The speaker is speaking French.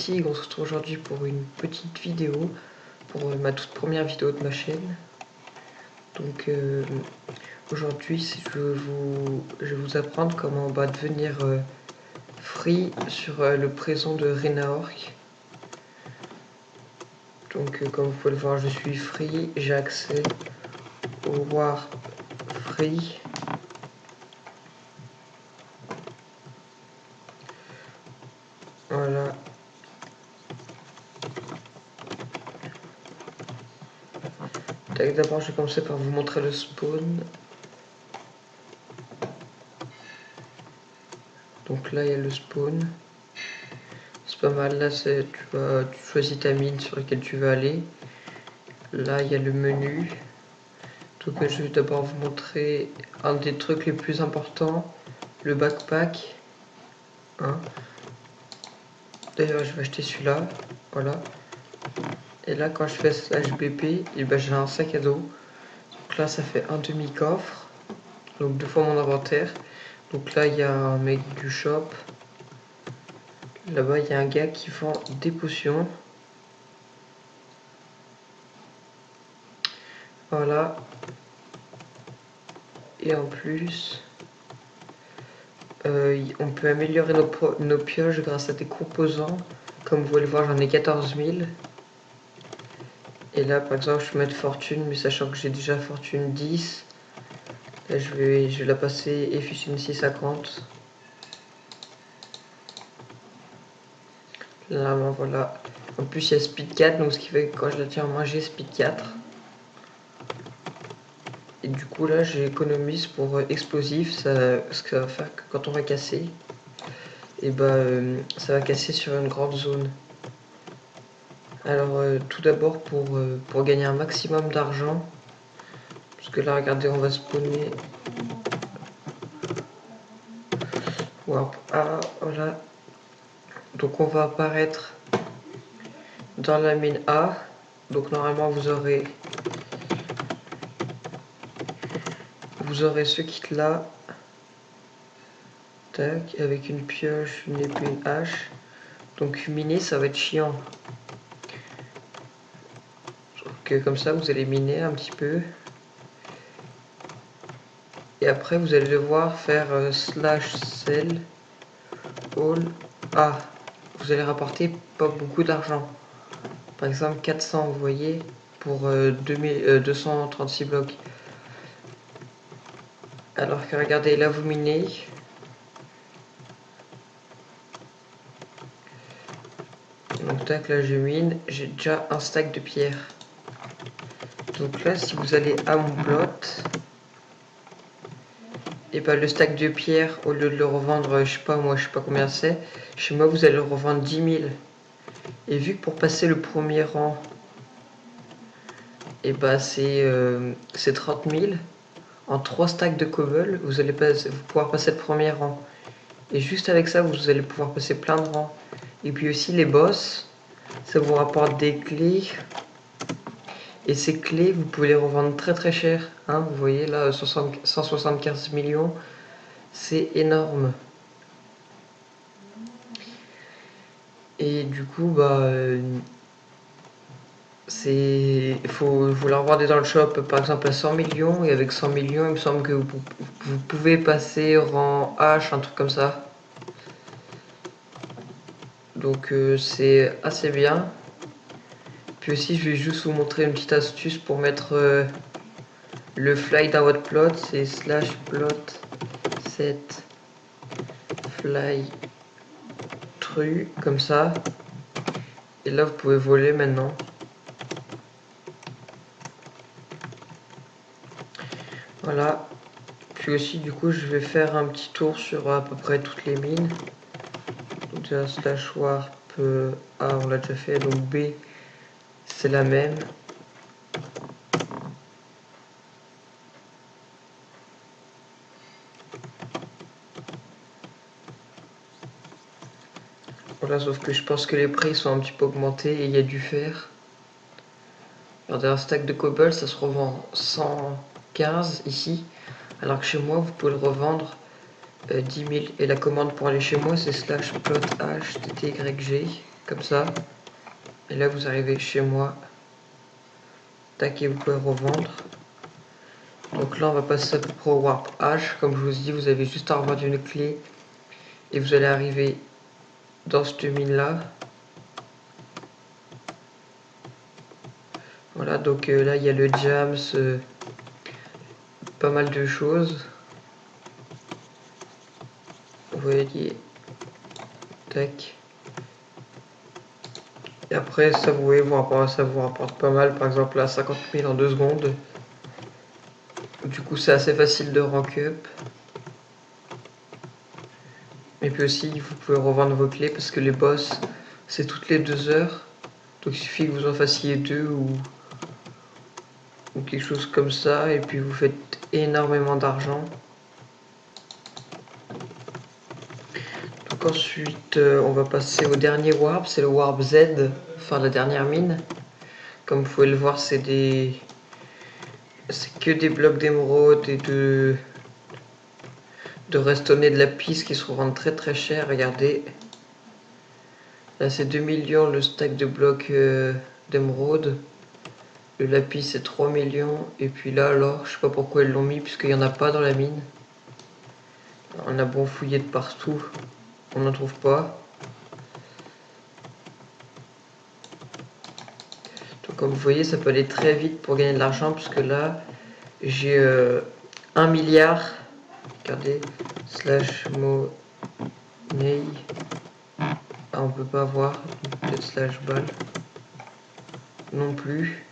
Tigre, on se retrouve aujourd'hui pour une petite vidéo, pour ma toute première vidéo de ma chaîne. Donc aujourd'hui je vais vous apprendre comment devenir free sur le présent de Renaork. Donc comme vous pouvez le voir, je suis free, j'ai accès au War Free. Voilà. D'abord, je vais commencer par vous montrer le spawn. Donc là, il y a le spawn. C'est pas mal. Là, tu choisis ta mine sur laquelle tu vas aller. Là, il y a le menu. Donc, je vais d'abord vous montrer un des trucs les plus importants, le backpack. Hein. D'ailleurs, je vais acheter celui-là. Voilà. Et là, quand je fais /BP, et ben, j'ai un sac à dos. Donc là, ça fait un demi-coffre. Donc 2 fois mon inventaire. Donc là, il y a un mec du shop. Là-bas, il y a un gars qui vend des potions. Voilà. Et en plus, on peut améliorer nos pioches grâce à des composants. Comme vous pouvez le voir, j'en ai 14 000. Et là, par exemple, je peux mettre fortune, mais sachant que j'ai déjà fortune 10. Là, je vais la passer efficiency 50. Là, ben, voilà. En plus, il y a speed 4, donc ce qui fait que quand je la tiens en main, j'ai speed 4. Et du coup, là, j'économise pour explosif, ce que ça va faire que quand on va casser, et ça va casser sur une grande zone. Alors, tout d'abord, pour gagner un maximum d'argent, parce que là, regardez, on va spawner. Warp A, voilà. Donc, on va apparaître dans la mine A. Donc, normalement, vous aurez ce kit là. Tac, avec une pioche, une épée, une hache. Donc, miner, ça va être chiant. Donc, comme ça, vous allez miner un petit peu. Et après, vous allez devoir faire /sell all A. Vous allez rapporter pas beaucoup d'argent. Par exemple, 400, vous voyez, pour 236 blocs. Alors que regardez, là, vous minez. Donc, tac, là, je mine. J'ai déjà un stack de pierre. Donc là, si vous allez à mon plot, et le stack de pierre, au lieu de le revendre, je sais pas combien c'est, chez moi vous allez le revendre 10 000. Et vu que pour passer le premier rang, et c'est 30 000, en 3 stacks de cobble, vous allez pouvoir passer le premier rang. Et juste avec ça, vous allez pouvoir passer plein de rangs. Et puis aussi les boss, ça vous rapporte des clés. Et ces clés, vous pouvez les revendre très très cher. Hein, vous voyez là, 175 millions. C'est énorme. Et du coup, il faut la regarder dans le shop, par exemple à 100 millions. Et avec 100 millions, il me semble que vous pouvez passer rang H, un truc comme ça. Donc c'est assez bien. Puis aussi, je vais juste vous montrer une petite astuce pour mettre le fly dans votre plot. C'est /plot set fly true, comme ça. Et là, vous pouvez voler maintenant. Voilà. Puis aussi, du coup, je vais faire un petit tour sur à peu près toutes les mines. Donc déjà, /warp A, on l'a déjà fait. Donc B, c'est la même. Voilà, sauf que je pense que les prix sont un petit peu augmentés et il y a du fer. Regardez, un stack de cobble, ça se revend 115 ici. Alors que chez moi, vous pouvez le revendre 10 000. Et la commande pour aller chez moi, c'est /plot h ttyg. comme ça. Et là vous arrivez chez moi. Tac, et vous pouvez revendre. Donc là on va passer à peu près au Warp H. Comme je vous ai dit, vous avez juste à revendre une clé. Et vous allez arriver dans cette mine là. Voilà, donc là il y a le Jams, pas mal de choses. Vous voyez, tac. Et après ça vous voyez, ça vous rapporte pas mal, par exemple là 50 000 en 2 secondes. Du coup c'est assez facile de rank up. Et puis aussi vous pouvez revendre vos clés parce que les boss c'est toutes les 2 heures. Donc il suffit que vous en fassiez 2 ou quelque chose comme ça, et puis vous faites énormément d'argent. Donc ensuite on va passer au dernier warp, c'est le warp Z, enfin la dernière mine. Comme vous pouvez le voir, c'est que des blocs d'émeraude et de restonner de la piste qui se revendent très très cher. Regardez, là c'est 2 millions le stack de blocs d'émeraude. Le lapis c'est 3 millions. Et puis là alors, je sais pas pourquoi ils l'ont mis puisqu'il n'y en a pas dans la mine. On a bon fouillé de partout, on n'en trouve pas. Donc comme vous voyez, ça peut aller très vite pour gagner de l'argent puisque là j'ai 1 milliard. Regardez, slash money. Ah, on peut pas voir, peut-être slash balle non plus.